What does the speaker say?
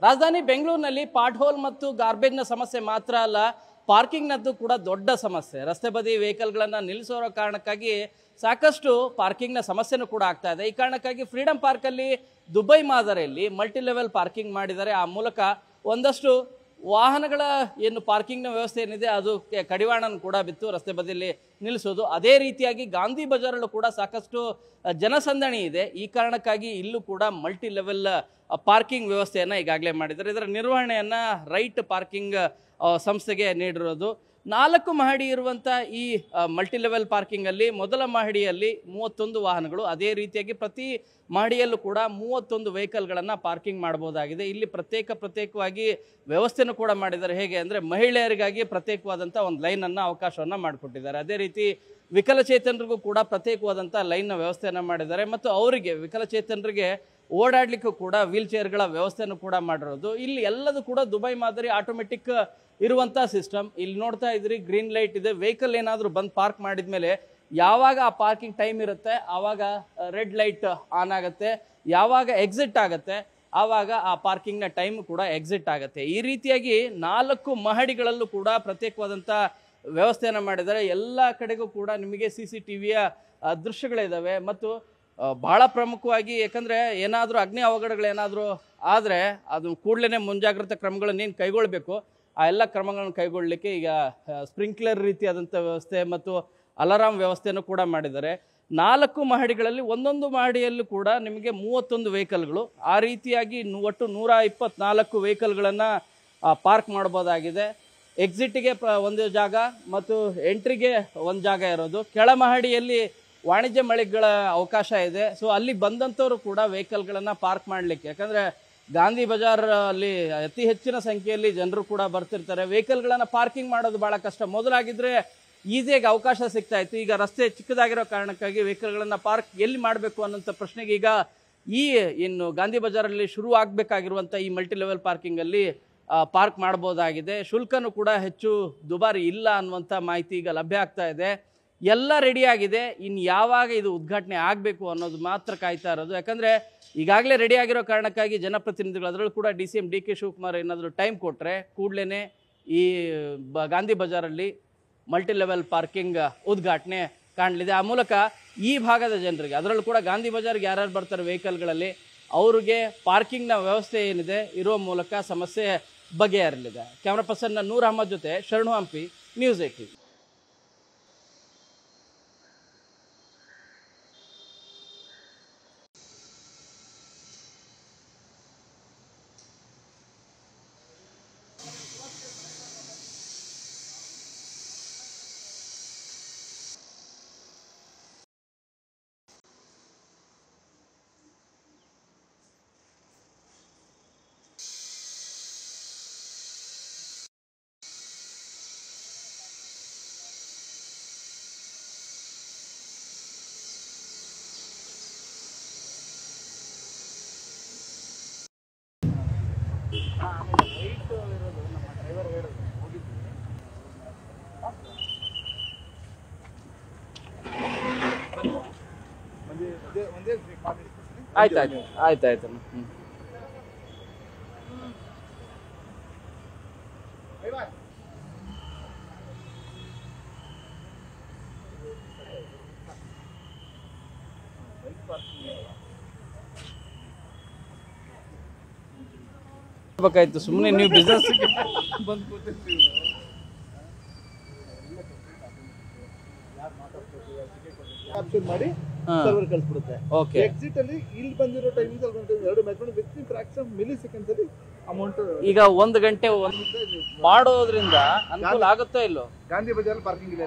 ರಾಜಧಾನಿ ಬೆಂಗಳೂರಿನಲ್ಲಿ pot hole ಮತ್ತು ಗಾರ್ಬೇಜ್ನ ಸಮಸ್ಯೆ ಮಾತ್ರ ಅಲ್ಲ, ಪಾರ್ಕಿಂಗ್ನದ್ದು ಕೂಡ ದೊಡ್ಡ ಸಮಸ್ಯೆ. ರಸ್ತೆ ಬದಿ ವೆಹಿಕಲ್ಗಳನ್ನು ನಿಲ್ಲಿಸೋ ಕಾರಣಕ್ಕಾಗಿ ಸಾಕಷ್ಟು ಪಾರ್ಕಿಂಗ್ನ ಸಮಸ್ಯೆನೂ ಕೂಡ ಆಗ್ತಾ ಇದೆ. ಈ ಕಾರಣಕ್ಕಾಗಿ ಫ್ರೀಡಂ ಪಾರ್ಕಲ್ಲಿ ದುಬೈ ಮಾದರಿಯಲ್ಲಿ ಮಲ್ಟಿ ಲೆವೆಲ್ ಪಾರ್ಕಿಂಗ್ ಮಾಡಿದ್ದಾರೆ. ಆ ಮೂಲಕ ಒಂದಷ್ಟು ವಾಹನಗಳ ಏನು ಪಾರ್ಕಿಂಗ್ನ ವ್ಯವಸ್ಥೆ ಏನಿದೆ ಅದು ಕಡಿವಾಣನ ಕೂಡ ಬಿತ್ತು ರಸ್ತೆ ಬದಿಯಲ್ಲಿ ನಿಲ್ಲಿಸೋದು. ಅದೇ ರೀತಿಯಾಗಿ ಗಾಂಧಿ ಬಜಾರಲ್ಲೂ ಕೂಡ ಸಾಕಷ್ಟು ಜನಸಂದಣಿ ಇದೆ. ಈ ಕಾರಣಕ್ಕಾಗಿ ಇಲ್ಲೂ ಕೂಡ ಮಲ್ಟಿ ಲೆವೆಲ್ ಪಾರ್ಕಿಂಗ್ ವ್ಯವಸ್ಥೆಯನ್ನು ಈಗಾಗಲೇ ಮಾಡಿದ್ದಾರೆ. ಇದರ ನಿರ್ವಹಣೆಯನ್ನು ರೈಟ್ ಪಾರ್ಕಿಂಗ್ ಸಂಸ್ಥೆಗೆ ನೀಡಿರೋದು. 4 ಮಹಡಿ ಇರುವಂಥ ಈ ಮಲ್ಟಿ ಲೆವೆಲ್ ಪಾರ್ಕಿಂಗಲ್ಲಿ ಮೊದಲ ಮಹಡಿಯಲ್ಲಿ 31 ವಾಹನಗಳು, ಅದೇ ರೀತಿಯಾಗಿ ಪ್ರತಿ ಮಹಡಿಯಲ್ಲೂ ಕೂಡ 31 ವೆಹಿಕಲ್ಗಳನ್ನು ಪಾರ್ಕಿಂಗ್ ಮಾಡ್ಬೋದಾಗಿದೆ. ಇಲ್ಲಿ ಪ್ರತ್ಯೇಕವಾಗಿ ವ್ಯವಸ್ಥೆನೂ ಕೂಡ ಮಾಡಿದ್ದಾರೆ. ಹೇಗೆ ಅಂದರೆ ಮಹಿಳೆಯರಿಗಾಗಿ ಪ್ರತ್ಯೇಕವಾದಂಥ ಒಂದು ಲೈನನ್ನು ಅವಕಾಶವನ್ನು ಮಾಡಿಕೊಟ್ಟಿದ್ದಾರೆ. ಅದೇ ರೀತಿ ವಿಕಲಚೇತನರಿಗೂ ಕೂಡ ಪ್ರತ್ಯೇಕವಾದಂಥ ಲೈನ್ನ ವ್ಯವಸ್ಥೆಯನ್ನು ಮಾಡಿದ್ದಾರೆ. ಮತ್ತು ಅವರಿಗೆ ವಿಕಲಚೇತನರಿಗೆ ಓಡಾಡಲಿಕ್ಕೂ ಕೂಡ ವೀಲ್ ಚೇರ್ಗಳ ವ್ಯವಸ್ಥೆಯನ್ನು ಕೂಡ ಮಾಡಿರೋದು. ಇಲ್ಲಿ ಎಲ್ಲದೂ ಕೂಡ ದುಬೈ ಮಾದರಿ ಆಟೋಮೆಟಿಕ್ ಇರುವಂಥ ಸಿಸ್ಟಮ್. ಇಲ್ಲಿ ನೋಡ್ತಾ ಇದ್ರಿ, ಗ್ರೀನ್ ಲೈಟ್ ಇದೆ. ವೆಹಿಕಲ್ ಏನಾದರೂ ಬಂದು ಪಾರ್ಕ್ ಮಾಡಿದ ಮೇಲೆ ಯಾವಾಗ ಆ ಪಾರ್ಕಿಂಗ್ ಟೈಮ್ ಇರುತ್ತೆ ಆವಾಗ ರೆಡ್ ಲೈಟ್ ಆನ್ ಆಗುತ್ತೆ, ಯಾವಾಗ ಎಕ್ಸಿಟ್ ಆಗುತ್ತೆ ಆವಾಗ ಆ ಪಾರ್ಕಿಂಗ್ನ ಟೈಮ್ ಕೂಡ ಎಕ್ಸಿಟ್ ಆಗುತ್ತೆ. ಈ ರೀತಿಯಾಗಿ 4 ಮಹಡಿಗಳಲ್ಲೂ ಕೂಡ ಪ್ರತ್ಯೇಕವಾದಂಥ ವ್ಯವಸ್ಥೆಯನ್ನು ಮಾಡಿದ್ದಾರೆ. ಎಲ್ಲ ಕಡೆಗೂ ಕೂಡ ನಿಮಗೆ CCTVಯ ದೃಶ್ಯಗಳಿದ್ದಾವೆ. ಮತ್ತು ಭಾಳ ಪ್ರಮುಖವಾಗಿ, ಯಾಕಂದರೆ ಏನಾದರೂ ಅಗ್ನಿ ಅವಘಡಗಳೇನಾದರೂ ಆದರೆ ಅದು ಕೂಡಲೇ ಮುಂಜಾಗ್ರತಾ ಕ್ರಮಗಳನ್ನೇನು ಕೈಗೊಳ್ಳಬೇಕು ಆ ಎಲ್ಲ ಕ್ರಮಗಳನ್ನು ಕೈಗೊಳ್ಳಲಿಕ್ಕೆ ಈಗ ಸ್ಪ್ರಿಂಕ್ಲರ್ ರೀತಿಯಾದಂಥ ವ್ಯವಸ್ಥೆ ಮತ್ತು ಅಲಾರಾಮ್ ವ್ಯವಸ್ಥೆಯನ್ನು ಕೂಡ ಮಾಡಿದ್ದಾರೆ. 4 ಮಹಡಿಗಳಲ್ಲಿ ಒಂದೊಂದು ಮಹಡಿಯಲ್ಲೂ ಕೂಡ ನಿಮಗೆ 31 ವೆಹಿಕಲ್ಗಳು, ಆ ರೀತಿಯಾಗಿ ಒಟ್ಟು 124 ವೆಹಿಕಲ್ಗಳನ್ನು ಪಾರ್ಕ್ ಮಾಡ್ಬೋದಾಗಿದೆ. ಎಕ್ಸಿಟಿಗೆ ಒಂದು ಜಾಗ ಮತ್ತು ಎಂಟ್ರಿಗೆ ಒಂದು ಜಾಗ ಇರೋದು. ಕೆಳ ಮಹಡಿಯಲ್ಲಿ ವಾಣಿಜ್ಯ ಮಳಿಗೆಗಳ ಅವಕಾಶ ಇದೆ. ಸೊ ಅಲ್ಲಿ ಬಂದಂಥವರು ಕೂಡ ವೆಹಿಕಲ್ಗಳನ್ನು ಪಾರ್ಕ್ ಮಾಡಲಿಕ್ಕೆ, ಯಾಕಂದರೆ ಗಾಂಧಿ ಬಜಾರ್ ಅಲ್ಲಿ ಅತಿ ಹೆಚ್ಚಿನ ಸಂಖ್ಯೆಯಲ್ಲಿ ಜನರು ಕೂಡ ಬರ್ತಿರ್ತಾರೆ. ವೆಹಿಕಲ್ಗಳನ್ನು ಪಾರ್ಕಿಂಗ್ ಮಾಡೋದು ಭಾಳ ಕಷ್ಟ. ಮೊದಲಾಗಿದ್ದರೆ ಈಸಿಯಾಗಿ ಅವಕಾಶ ಸಿಗ್ತಾ ಇತ್ತು. ಈಗ ರಸ್ತೆ ಚಿಕ್ಕದಾಗಿರೋ ಕಾರಣಕ್ಕಾಗಿ ವೆಹಿಕಲ್ಗಳನ್ನು ಪಾರ್ಕ್ ಎಲ್ಲಿ ಮಾಡಬೇಕು ಅನ್ನೋಂಥ ಪ್ರಶ್ನೆಗೆ ಈಗ ಇನ್ನು ಗಾಂಧಿ ಬಜಾರಲ್ಲಿ ಶುರು ಆಗಬೇಕಾಗಿರುವಂಥ ಈ ಮಲ್ಟಿ ಲೆವೆಲ್ ಪಾರ್ಕಿಂಗಲ್ಲಿ ಪಾರ್ಕ್ ಮಾಡ್ಬೋದಾಗಿದೆ. ಶುಲ್ಕನೂ ಕೂಡ ಹೆಚ್ಚು ದುಬಾರಿ ಇಲ್ಲ ಅನ್ನುವಂಥ ಮಾಹಿತಿ ಈಗ ಲಭ್ಯ ಆಗ್ತಾ ಇದೆ. ಎಲ್ಲ ರೆಡಿಯಾಗಿದೆ. ಇನ್ನು ಯಾವಾಗ ಇದು ಉದ್ಘಾಟನೆ ಆಗಬೇಕು ಅನ್ನೋದು ಮಾತ್ರ ಕಾಯ್ತಾ ಇರೋದು. ಯಾಕಂದರೆ ಈಗಾಗಲೇ ರೆಡಿ ಆಗಿರೋ ಕಾರಣಕ್ಕಾಗಿ ಜನಪ್ರತಿನಿಧಿಗಳು, ಅದರಲ್ಲೂ ಕೂಡ DCM DK ಶಿವಕುಮಾರ್ ಏನಾದರೂ ಟೈಮ್ ಕೊಟ್ಟರೆ ಕೂಡಲೇ ಈ ಗಾಂಧಿ ಬಜಾರಲ್ಲಿ ಮಲ್ಟಿ ಲೆವೆಲ್ ಪಾರ್ಕಿಂಗ್ ಉದ್ಘಾಟನೆ ಕಾಣಲಿದೆ. ಆ ಮೂಲಕ ಈ ಭಾಗದ ಜನರಿಗೆ, ಅದರಲ್ಲೂ ಕೂಡ ಗಾಂಧಿ ಬಜಾರ್ಗೆ ಯಾರ್ಯಾರು ಬರ್ತಾರೆ ವೆಹಿಕಲ್ಗಳಲ್ಲಿ ಅವ್ರಿಗೆ ಪಾರ್ಕಿಂಗ್ನ ವ್ಯವಸ್ಥೆ ಏನಿದೆ ಇರೋ ಮೂಲಕ ಸಮಸ್ಯೆ ಬಗೆಹರಲಿದೆ. ಕ್ಯಾಮ್ರಾ ಪರ್ಸನ್ ನೂರ್ ಅಹಮದ್ ಜೊತೆ ಶರಣು ಹಂಪಿ, ನ್ಯೂಸ್ 18. ಆಯ್ತಾಯ್ತು. ಬೇಕಾಯ್ತು ಸುಮ್ಮನೆ ನೀವು ಬಿಸ್ನೆಸ್ ಬಂದು ಕೂತಿರ್ತೀವಿ. ಕ್ಯಾಪ್ಚರ್ ಮಾಡಿ ಸರ್ವರ್ ಕಳಿಸ್ಬಿಡುತ್ತೆ. ಓಕೆ, ಎಕ್ಸಿಟ್ ಅಲ್ಲಿ ಇಲ್ಲಿ ಬಂದಿರೋ ಟೈಮಿಂಗ್ ಎರಡು method with fraction milli seconds ಅಲ್ಲಿ ಅಮೌಂಟ್. ಈಗ 1 ಗಂಟೆ ಮಾಡೋದ್ರಿಂದ ಅನುಕೂಲ ಆಗುತ್ತೋ ಇಲ್ಲೋ? ಗಾಂಧಿ ಬಜಾರ್ ಪಾರ್ಕಿಂಗ್ ಇದೆ.